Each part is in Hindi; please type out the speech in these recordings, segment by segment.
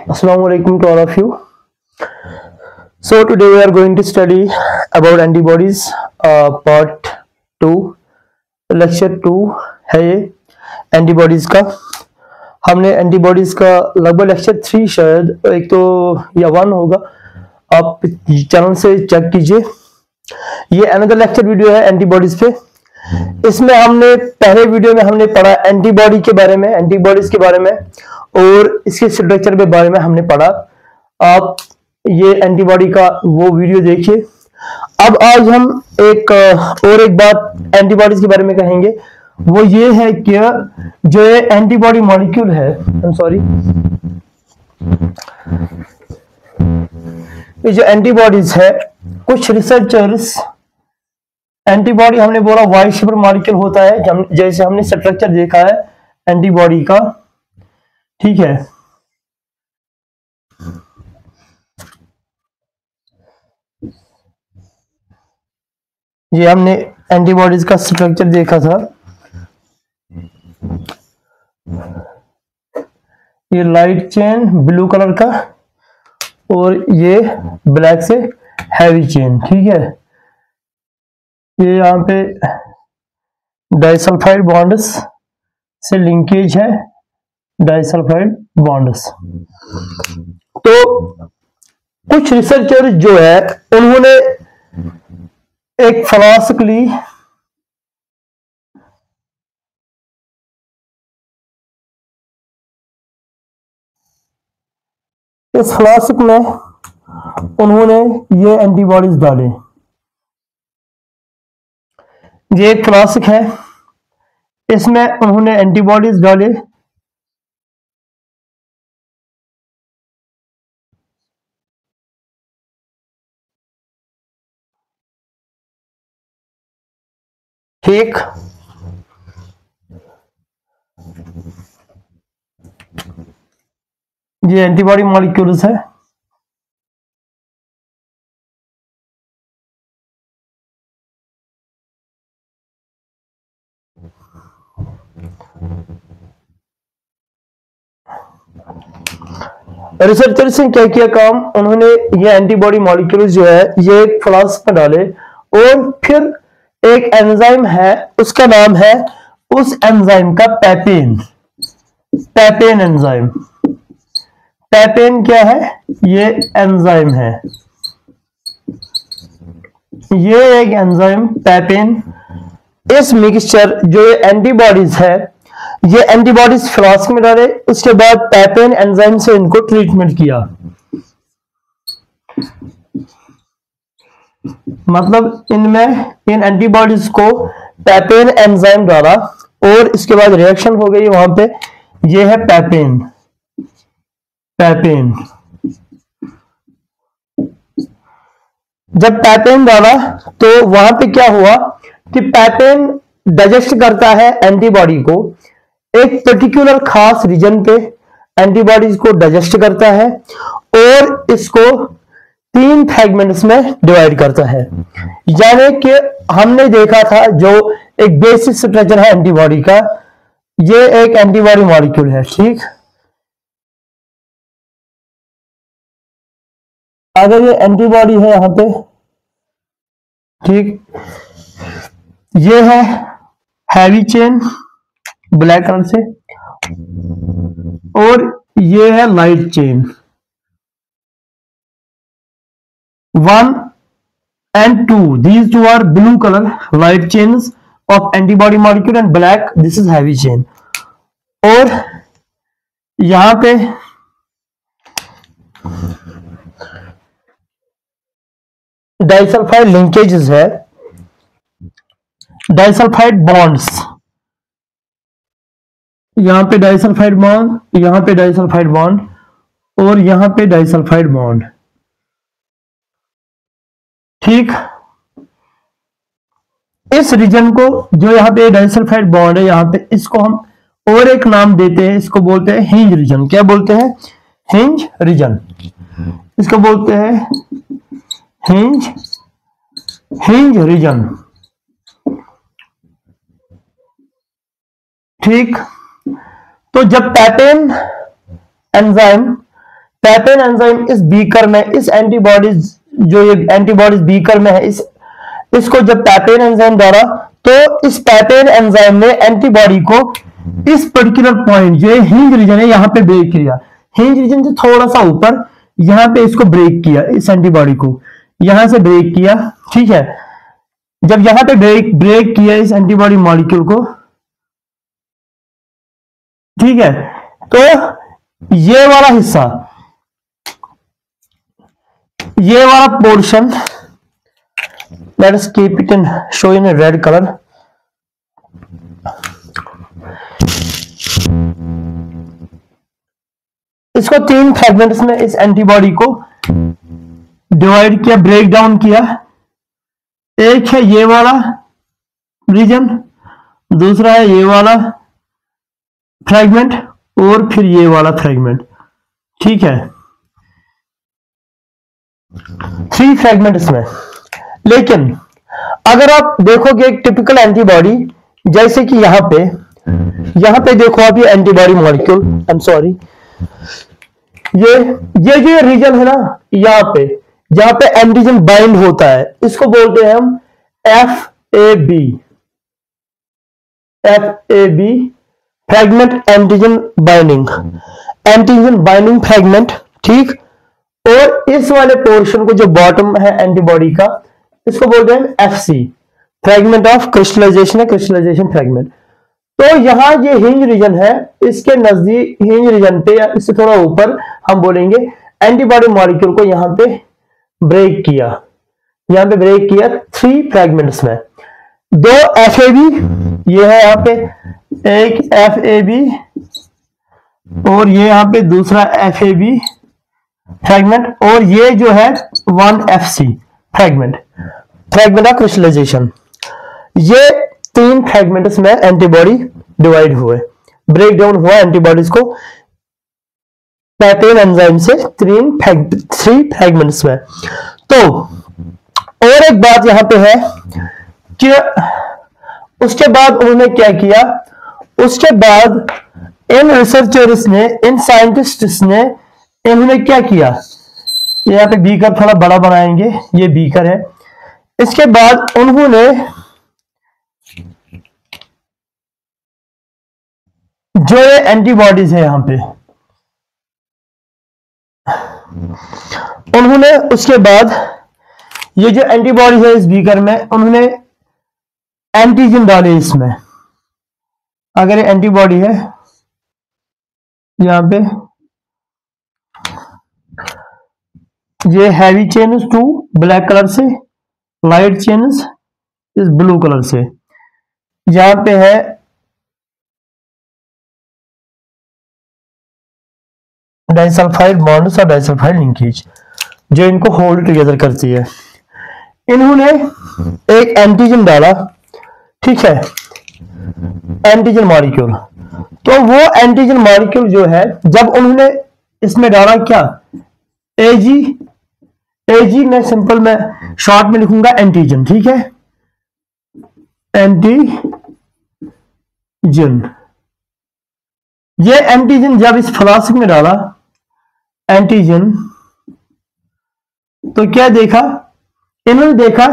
Assalamu alaikum to all of you. So today we are going to study about antibodies, part 2, lecture 2 है ये एंटीबॉडीज का। हमने एंटीबॉडीज का लगभग लेक्चर 3 शायद एक तो या 1 होगा, आप चैनल से चेक कीजिए। ये अनदर लेक्चर वीडियो है एंटीबॉडीज पे। इसमें हमने पहले वीडियो में हमने पढ़ा एंटीबॉडी के बारे में, एंटीबॉडीज के बारे में और इसके स्ट्रक्चर के बारे में हमने पढ़ा। आप ये एंटीबॉडी का वो वीडियो देखिए। अब आज हम एक बात एंटीबॉडीज के बारे में कहेंगे, वो ये है कि जो ये एंटीबॉडी मॉलिक्यूल है, ये जो एंटीबॉडीज है, कुछ रिसर्चर्स एंटीबॉडी हमने बोला वाई शेपर मॉलिक्यूल होता है, जैसे हमने स्ट्रक्चर देखा है एंटीबॉडी का, ठीक है। ये हमने एंटीबॉडीज का स्ट्रक्चर देखा था। ये लाइट चेन ब्लू कलर का और ये ब्लैक से हैवी चेन, ठीक है। ये यहाँ पे डाइसल्फाइड बॉन्ड्स से लिंकेज है, डाइसल्फाइड बॉन्ड्स। तो कुछ रिसर्चर जो है उन्होंने एक फ्लास्कली इस फ्लास्क में उन्होंने ये एंटीबॉडीज डाले। ये एक फ्लास्क है, इसमें उन्होंने एंटीबॉडीज डाले। ठीक, ये एंटीबॉडी मॉलिक्यूल्स है। रिसर्चर्स ने क्या किया काम, उन्होंने ये एंटीबॉडी मॉलिक्यूल्स जो है ये एक फ्लास्क में डाले और फिर एक एंजाइम है, उसका नाम है, उस एंजाइम का पैपेन, पैपेन एंजाइम। पैपेन क्या है? ये एंजाइम है, ये एक एंजाइम पैपेन। इस मिक्सचर जो एंटीबॉडीज है, ये एंटीबॉडीज फ्लास्क में डाले, उसके बाद पैपेन एंजाइम से इनको ट्रीटमेंट किया। मतलब इन एंटीबॉडीज को पैपेन एंजाइम डाला और इसके बाद रिएक्शन हो गई वहां पे। ये है पैपेन, पैपेन। जब पैपेन डाला तो वहां पे क्या हुआ कि पैपेन डाइजेस्ट करता है एंटीबॉडी को, एक पर्टिकुलर खास रीजन पे एंटीबॉडीज को डाइजेस्ट करता है और इसको 3 फ्रैगमेंट्स में डिवाइड करता है। यानी कि हमने देखा था जो एक बेसिक स्ट्रक्चर है एंटीबॉडी का, ये एक एंटीबॉडी मॉलिक्यूल है, ठीक। अगर ये एंटीबॉडी है यहां पे, ठीक, ये है हैवी चेन ब्लैक कलर से और ये है light chain. 1 and 2, these two are blue color light chains of antibody molecule and black, this is heavy chain। और यहां पे डाइसल्फाइड लिंकेजेस है, डाइसल्फाइड बॉन्ड्स, यहां पे डाइसल्फाइड बॉन्ड, यहां पे डाइसल्फाइड बॉन्ड और यहां पे डाइसल्फाइड बॉन्ड, ठीक। इस रीजन को जो यहां पे डाइसल्फाइड बॉन्ड है यहां पे, इसको हम और एक नाम देते हैं, इसको बोलते हैं हिंज रीजन। क्या बोलते हैं? Hinge region. इसको बोलते हैं हिंज रीजन, ठीक। तो जब पैपेन एंजाइम इस बीकर में, इस एंटीबॉडीज, जो ये एंटीबॉडीज बीकर में है, इसको जब पैपेन एंजाइम द्वारा, तो इस पैपेन एंजाइम ने एंटीबॉडी को इस पर्टिकुलर पॉइंट, जो हिंज रीजन है, यहां पे ब्रेक किया। हिंज रीजन से थोड़ा सा ऊपर यहां पे इसको ब्रेक किया, इस एंटीबॉडी को यहां से ब्रेक किया। ठीक है, जब यहां पे ब्रेक किया इस एंटीबॉडी मॉलिक्यूल को, ठीक है, तो ये वाला हिस्सा, ये वाला portion, let us keep it in, show in red colour. इसको 3 फ्रेगमेंट्स में इस एंटीबॉडी को डिवाइड किया, ब्रेक डाउन किया। एक है ये वाला रीजन, दूसरा है ये वाला फ्रेगमेंट, और फिर ये वाला फ्रेगमेंट। ठीक है, 3 फ्रेगमेंट्स में। लेकिन अगर आप देखोगे एक टिपिकल एंटीबॉडी, जैसे कि यहां पे देखो आप, ये antibody molecule, I am sorry, ये जो रीजन है ना, यहां पे जहां पे एंटीजन बाइंड होता है, इसको बोलते हैं हम FAB, fragment antigen binding fragment. ठीक, और इस वाले पोर्शन को, जो बॉटम है एंटीबॉडी का, इसको बोलते हैं FC, fragment of crystallization, crystallization fragment. तो यहां ये हिंज रीजन है, इसके नजदीक हिंज रीजन पे या इससे थोड़ा ऊपर हम बोलेंगे एंटीबॉडी मॉलिक्यूल को यहां पे ब्रेक किया, 3 फ्रेगमेंट्स में। 2 FAB, ये है यहां पे एक FAB, और ये यहां पे दूसरा FAB फ्रेगमेंट, और ये जो है 1 FC फ्रेगमेंट ऑफ क्रिस्टलाइजेशन। ये 3 फ्रेगमेंट्स में एंटीबॉडी डिवाइड हुए, ब्रेक डाउन हुआ एंटीबॉडीज को पैपेन एंजाइम से 3 फ्रेगमेंट्स में। तो और एक बात यहां पे है कि उसके बाद उन्होंने क्या किया, उसके बाद इन रिसर्चर्स ने, इन साइंटिस्ट्स ने, इन्होंने क्या किया, यहाँ पे बीकर थोड़ा बड़ा बनाएंगे, ये बीकर है। इसके बाद उन्होंने जो ये एंटीबॉडीज है यहां पे, उन्होंने उसके बाद ये जो एंटीबॉडीज है इस बीकर में, उन्होंने एंटीजन डाले इसमें। अगर ये एंटीबॉडी है यहां पे, ये हैवी चेन 2 ब्लैक कलर से, लाइट चेन इस ब्लू कलर से। यहां पे है डाइसल्फाइड बॉन्ड्स और डाइसल्फाइड लिंकेज, जो इनको होल्ड टुगेदर करती है। इन्होंने एक एंटीजन डाला, ठीक है, एंटीजन मॉलिक्यूल। तो वो एंटीजन मॉलिक्यूल जो है, जब उन्होंने इसमें डाला क्या, एजी मैं सिंपल में शॉर्ट में लिखूंगा एंटीजन। ठीक है, एंटीजन, ये एंटीजन जब इस फ्लास्क में डाला एंटीजन, तो क्या देखा, इन्होंने देखा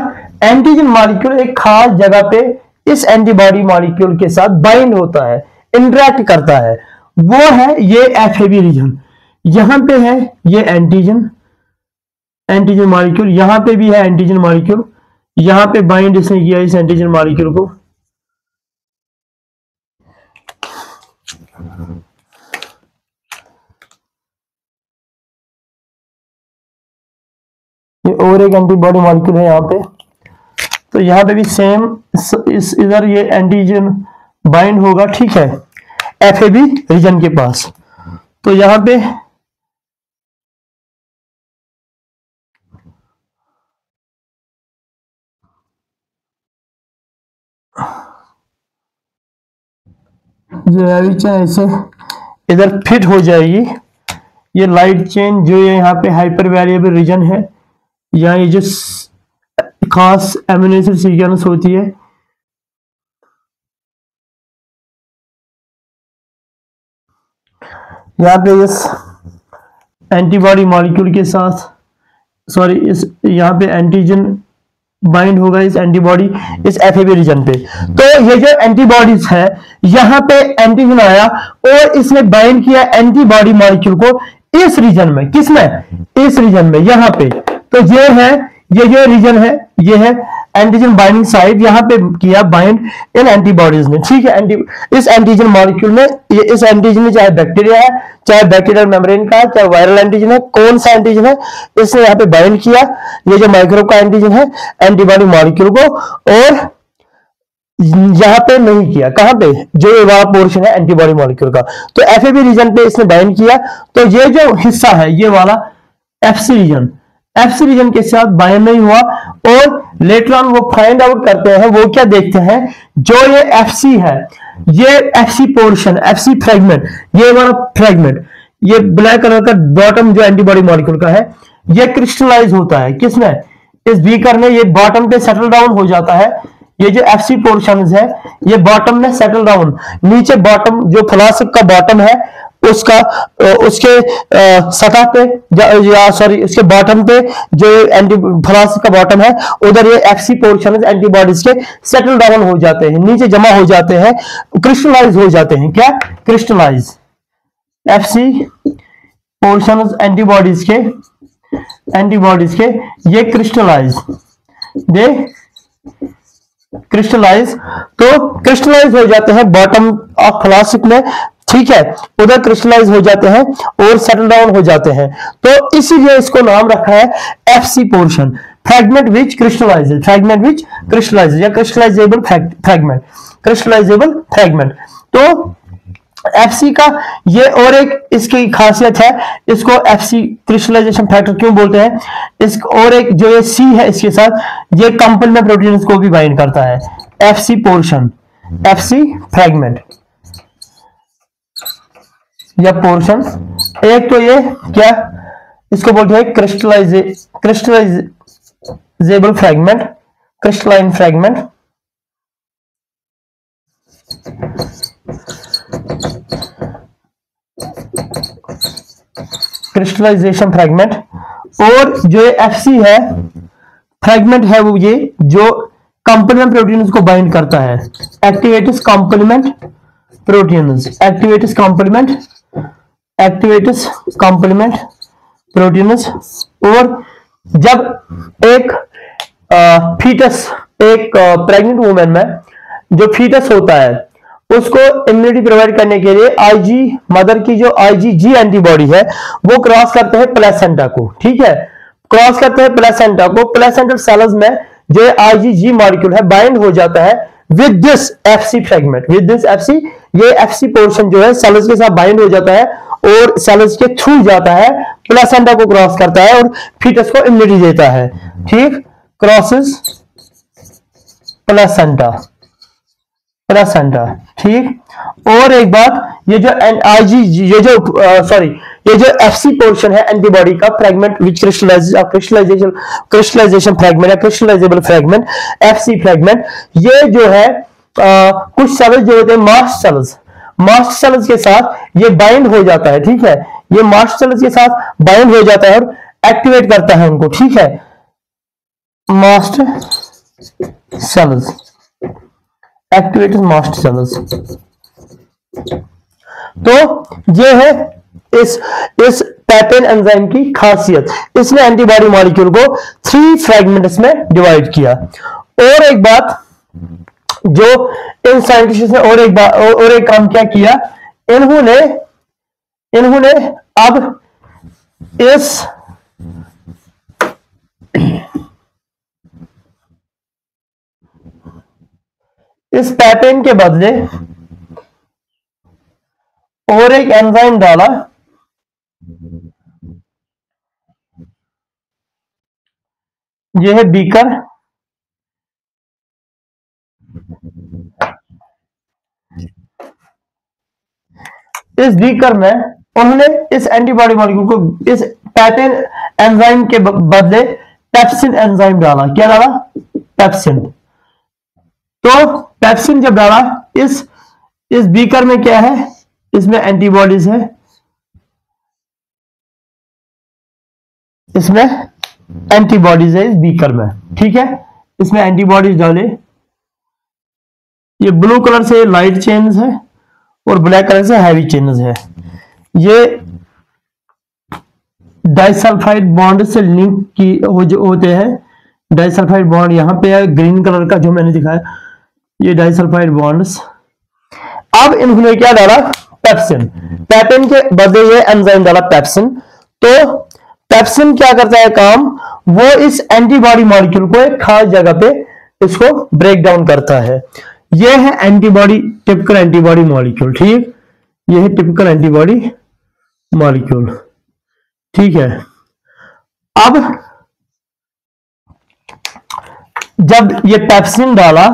एंटीजन मॉलिक्यूल एक खास जगह पे इस एंटीबॉडी मॉलिक्यूल के साथ बाइंड होता है, इंटरेक्ट करता है। वो है ये FAB रीजन। यहां पे है ये एंटीजन मॉलिक्यूल, यहां पे भी है एंटीजन मॉलिक्यूल, यहां पे बाइंड इसने किया इस एंटीजन मॉलिक्यूल को। ये और एक एंटीबॉडी मॉलिक्यूल है यहां पे, तो यहां पे भी सेम इस इधर ये एंटीजन बाइंड होगा, ठीक है, FAB रीजन के पास। तो यहां पे जो हैवी चेन ऐसे इधर फिट हो जाएगी। ये लाइट चेन जो है यहाँ पे हाइपर वेरिएबल रीजन है, यहाँ ये जो खास एमिनो एसिड सीक्वेंस होती है, यहाँ पे इस एंटीबॉडी मॉलिक्यूल के साथ, सॉरी, इस यहाँ पे एंटीजन बाइंड होगा इस एंटीबॉडी इस एफएबी रीजन पे। तो ये जो एंटीबॉडीज है, यहाँ पे एंटीजन आया और इसने बाइंड किया एंटीबॉडी मॉलिक्यूल को इस रीजन में। किसमें? इस रीजन में, यहाँ पे। तो ये है, ये जो रीजन है, ये है एंटीजन बाइंडिंग साइट, यहाँ पे किया बाइंड इन एंटीबॉडीज ने। ठीक है, इस एंटीजन मॉलिक्यूल में, ये इस एंटीजन में चाहे बैक्टीरिया है, चाहे बैक्टीरियल मेम्ब्रेन का है, चाहे वायरल एंटीजन है, कौन सा एंटीजन है, इसने यहाँ पे बाइंड किया ये जो माइक्रोब का एंटीजन है एंटीबॉडी मॉलिक्यूल को, और यहाँ पे नहीं किया। कहां पे? जो ये वाला पोर्शन है एंटीबॉडी मॉलिक्यूल का। तो एफएबी रीजन पे इसने बाइंड किया। तो ये जो हिस्सा है, ये वाला एफसी रीजन, एफसी रीजन के साथ बाइंड नहीं हुआ, और लेटर ऑन वो फाइंड आउट करते हैं, वो क्या देखते हैं, जो ये एफसी है, ये एफसी पोर्शन, एफसी फ्रेगमेंट, ये वाला फ्रेगमेंट, ये ब्लैक कलर का बॉटम जो एंटीबॉडी मॉलिक्यूल का है, ये क्रिस्टलाइज होता है। किसमें? इस बीकर में। ये बॉटम पे सेटल डाउन हो जाता है। ये जो एफसी पोर्शन है, ये बॉटम में सेटल डाउन, नीचे बॉटम जो फ्लास्क का बॉटम है उसका, उसके सतह पे, या सॉरी उसके बॉटम पे जो एंटी फ्लास्क का बॉटम है, उधर ये एफसी पोर्शन एंटीबॉडीज के सेटल डाउन हो जाते हैं, नीचे जमा हो जाते हैं, क्रिस्टलाइज हो जाते हैं। क्या? क्रिस्टलाइज। एफसी पोर्शन एंटीबॉडीज के ये क्रिस्टलाइज, दे क्रिस्टलाइज। तो क्रिस्टलाइज हो जाते हैं बॉटम ऑफ फ्लास्क में। ठीक है, उधर क्रिस्टलाइज हो जाते हैं और सेटल डाउन हो जाते हैं। तो इसीलिए इसको नाम रखा है एफसी पोर्शन, फ्रैगमेंट विच क्रिस्टलाइजेज, फ्रैगमेंट विच क्रिस्टलाइजेज, या क्रिस्टलाइजेबल फ्रैगमेंट, क्रिस्टलाइजेबल फ्रैगमेंट। तो एफसी का ये और एक इसकी खासियत है, इसको एफसी क्रिस्टलाइजेशन फैक्टर क्यों बोलते हैं। इस और एक जो ये सी है, इसके साथ ये कंप्लीमेंट प्रोटीन्स को भी बाइंड करता है। एफसी पोर्शन, एफसी फ्रैगमेंट या पोर्शन। एक तो ये क्या, इसको बोलते हैं crystallisable fragment, crystalline fragment. Crystallisation fragment. और जो ये एफसी है फ्रैगमेंट है, वो ये जो कंप्लीमेंट प्रोटीन्स को बाइंड करता है, एक्टिवेटिस कंप्लीमेंट प्रोटीन्स, एक्टिवेटिस कंप्लीमेंट प्रोटीन्स। और जब एक फीटस, एक प्रेग्नेंट वुमेन में जो फीटस होता है, उसको इम्यूनिटी प्रोवाइड करने के लिए आईजी, मदर की जो आईजीजी एंटीबॉडी है, वो क्रॉस करते हैं प्लेसेंटा को। ठीक है, क्रॉस करते हैं प्लेसेंटा को। प्लेसेंटल सेल्स में जो आईजीजी मॉलिक्यूल है बाइंड हो जाता है with this FC fragment, with this FC. ये एफसी पोर्शन जो है सेल्स के साथ बाइंड हो जाता है और सेल्स के थ्रू जाता है, प्लेसेंटा को क्रॉस करता है और फीटस को इम्यूनिटी देता है। ठीक, क्रॉसेस प्लेसेंटा, प्लेसेंटा। ठीक, और एक बात, ये जो आईजीजी, ये जो ये जो एफसी पोर्शन है एंटीबॉडी का फ्रैगमेंट विच क्रिस्टलाइजेशन फ्रैगमेंट या क्रिस्टलाइजेबल फ्रैगमेंट, एफसी फ्रैगमेंट, ये जो है कुछ सेल्स जो होते हैं मास्ट सेल्स के साथ ये बाइंड हो जाता है। ठीक है, ये मास्ट सेल्स के साथ बाइंड हो जाता है और एक्टिवेट करता है उनको। ठीक है, mast cells, activated mast cells. तो ये है इस पैपेन एंजाइम की खासियत। इसने एंटीबॉडी मॉलिक्यूल को 3 फ्रैगमेंट्स में डिवाइड किया। और एक बात जो इन साइंटिस्ट्स ने और एक काम क्या किया, इन्होंने अब इस पैपेन के बदले और एक एंजाइम डाला, यह है बीकर। इस बीकर में उन्होंने इस एंटीबॉडी मॉलिक्यूल को इस पैपेन एंजाइम के बदले पेप्सिन एंजाइम डाला। क्या डाला? पेप्सिन। तो पेप्सिन जब डाला इस बीकर में, क्या है, इसमें एंटीबॉडीज है, इसमें एंटीबॉडीज है इस बीकर में, ठीक है। इसमें एंटीबॉडीज डाले, ये ब्लू कलर से लाइट चेन्स है और ब्लैक कलर से हैवी चेन्स है। ये डाइसल्फाइड बॉन्ड से लिंक की होते हैं। डाइसल्फाइड बॉन्ड यहां पे है ग्रीन कलर का जो मैंने दिखाया, ये डाइसल्फाइड बॉन्ड्स। अब इन्होंने क्या डाला, पेप्सिन। पेप्सिन के बदले ये एंजाइम डाला पेप्सिन। तो पेप्सिन क्या करता है काम, वो इस एंटीबॉडी मॉलिक्यूल को एक खास जगह पे इसको ब्रेक डाउन करता है। ये है एंटीबॉडी, टिपिकल एंटीबॉडी मॉलिक्यूल, ठीक। ये है टिपिकल एंटीबॉडी मॉलिक्यूल, ठीक है। अब जब ये पेप्सिन डाला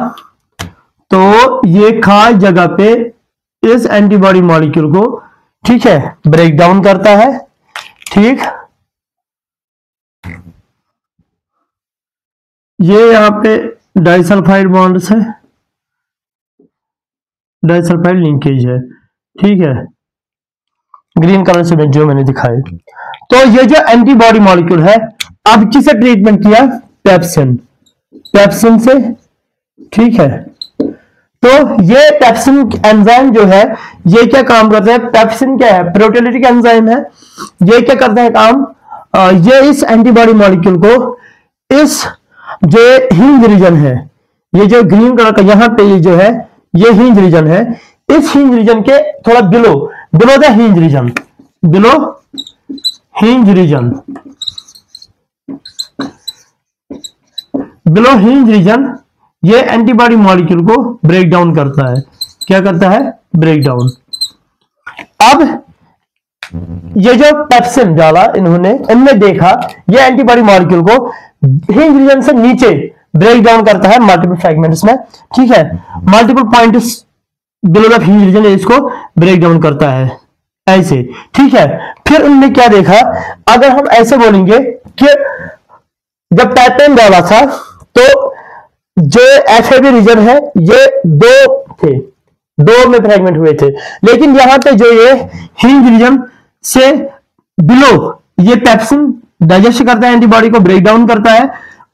तो ये खास जगह पे इस एंटीबॉडी मॉलिक्यूल को, ठीक है, ब्रेक डाउन करता है, ठीक। ये यहां पे डाइसल्फाइड बॉन्ड्स है, डाइसल्फाइड लिंकेज है, ठीक है, ग्रीन कलर से जो मैंने दिखाए। तो ये जो एंटीबॉडी मॉलिक्यूल है, अब किसे ट्रीटमेंट किया, पेप्सिन, पेप्सिन से, ठीक है। तो ये पेप्सिन एंजाइम जो है, ये क्या काम करता है, पेप्सिन क्या है, प्रोटियोलिटिक एंजाइम है। ये क्या करता है काम, ये इस एंटीबॉडी मॉलिक्यूल को इस जो हिंज रीजन है, ये जो ग्रीन कलर का यहां पे ये जो है, ये हिंज रीजन है, इस हिंज रीजन के थोड़ा below the hinge region, below hinge region, below hinge region, ये एंटीबॉडी मॉलिक्यूल को ब्रेक डाउन करता है। क्या करता है, ब्रेक डाउन। अब ये जो पेप्सिन डाला इन्होंने, इनने देखा ये एंटीबॉडी मॉलिक्यूल को हिंज रीजन से नीचे ब्रेक डाउन करता है मल्टीपल फ्रैगमेंट्स में, ठीक है। Multiple points below the hinge region इसको ब्रेक डाउन करता है ऐसे, ठीक है। फिर उन्होंने क्या देखा, अगर हम ऐसे बोलेंगे कि जब पेप्सिन डाला था तो जो एफएबी रीजन है ये दो थे, दो में फ्रैगमेंट हुए थे, लेकिन यहां पे जो ये हिंज रीजन से बिलो ये पेप्सिन डाइजेस्ट करता है, एंटीबॉडी को ब्रेक डाउन करता है,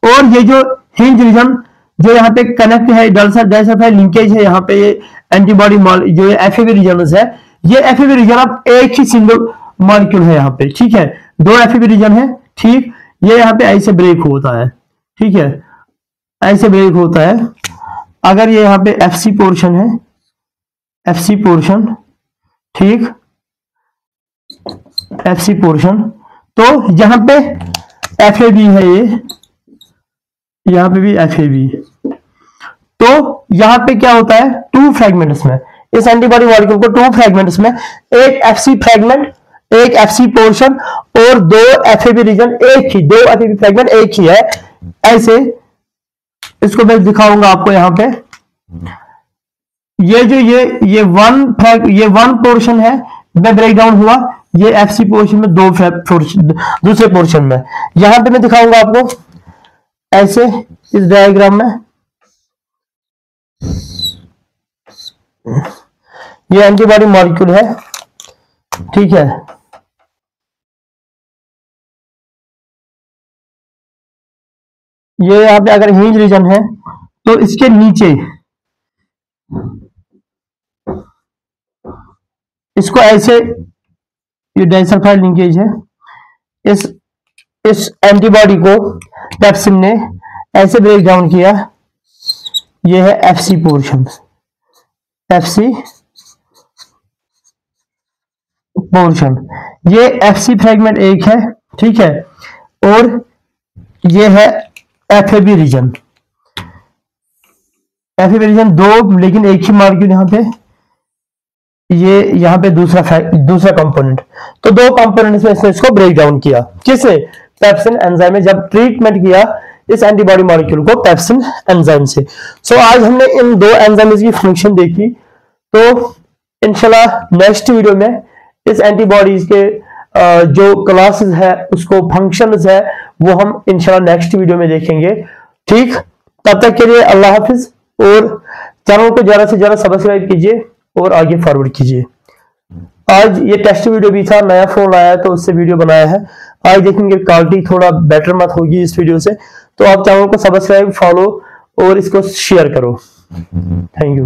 और ये जो हिंज रीजन जो यहाँ पे कनेक्ट है, डाइसल्फाइड लिंकेज है, यहाँ पे ये एंटीबॉडी जो एफएबी रीजन है, ये एफएबी रीजन अब एक ही सिंगल मॉलिक्यूल है यहाँ पे, ठीक है। दो एफएबी रीजन है, ठीक। ये यहाँ पे ऐसे ब्रेक होता है, ठीक है, ऐसे ब्रेक होता है। अगर ये यहाँ पे एफसी पोर्शन है, एफसी पोर्शन, ठीक, एफसी पोर्शन, तो यहां पे एफएबी है, ये यहां पे भी एफएबी। तो यहां पे क्या होता है, टू फ्रैगमेंट्स में, इस एंटीबॉडी मॉलिक्यूल को टू फ्रैगमेंट्स में, एक एफसी फ्रैगमेंट, एक एफसी पोर्शन और दो एफएबी रीजन, एक ही, दो एफएबी फ्रैगमेंट एक ही है ऐसे। इसको मैं दिखाऊंगा आपको यहां पे। ये जो ये वन पोर्शन है में ब्रेक डाउन हुआ, ये एफसी पोर्शन में दो दूसरे पोर्शन में। यहां पे मैं दिखाऊंगा आपको ऐसे इस डायग्राम में। ये एंटीबॉडी मॉलिक्यूल है, ठीक है। ये यहां पे अगर हिंज रीजन है तो इसके नीचे इसको ऐसे, ये डाइसल्फाइड लिंकेज है, इस एंटीबॉडी को पेप्सिन ने ऐसे ब्रेक डाउन किया। ये है एफसी पोर्शन, एफसी पोर्शन, ये एफसी फ्रैगमेंट एक है, ठीक है, और ये है एफएबी रीजन। एफएबी रीजन दो, लेकिन एक ही मॉलिक्यूल यहां पे, ये यहां पे दूसरा कंपोनेंट। तो दो कंपोनेंट्स में इसने इसको ब्रेक डाउन किया, किसने, पेप्सिन एंजाइम में, जब ट्रीटमेंट किया इस एंटीबॉडी मॉलिक्यूल को पेप्सिन एंजाइम से। सो आज हमने इन दो एंजाइम्स की फंक्शन देखी। तो इंशाल्लाह नेक्स्ट वीडियो में इस एंटीबॉडीज के जो क्लासेस है, उसको फंक्शंस है, वो हम इंशाल्लाह नेक्स्ट वीडियो में देखेंगे, ठीक। तब तक के लिए अल्लाह हाफिज, और चैनल को ज्यादा से ज्यादा सब्सक्राइब कीजिए और आगे फॉरवर्ड कीजिए। आज ये टेस्ट वीडियो भी था, नया फोन आया है तो उससे वीडियो बनाया है। आज देखेंगे क्वालिटी थोड़ा बेटर मत होगी इस वीडियो से, तो आप चैनल को सब्सक्राइब, फॉलो और इसको शेयर करो। Thank you.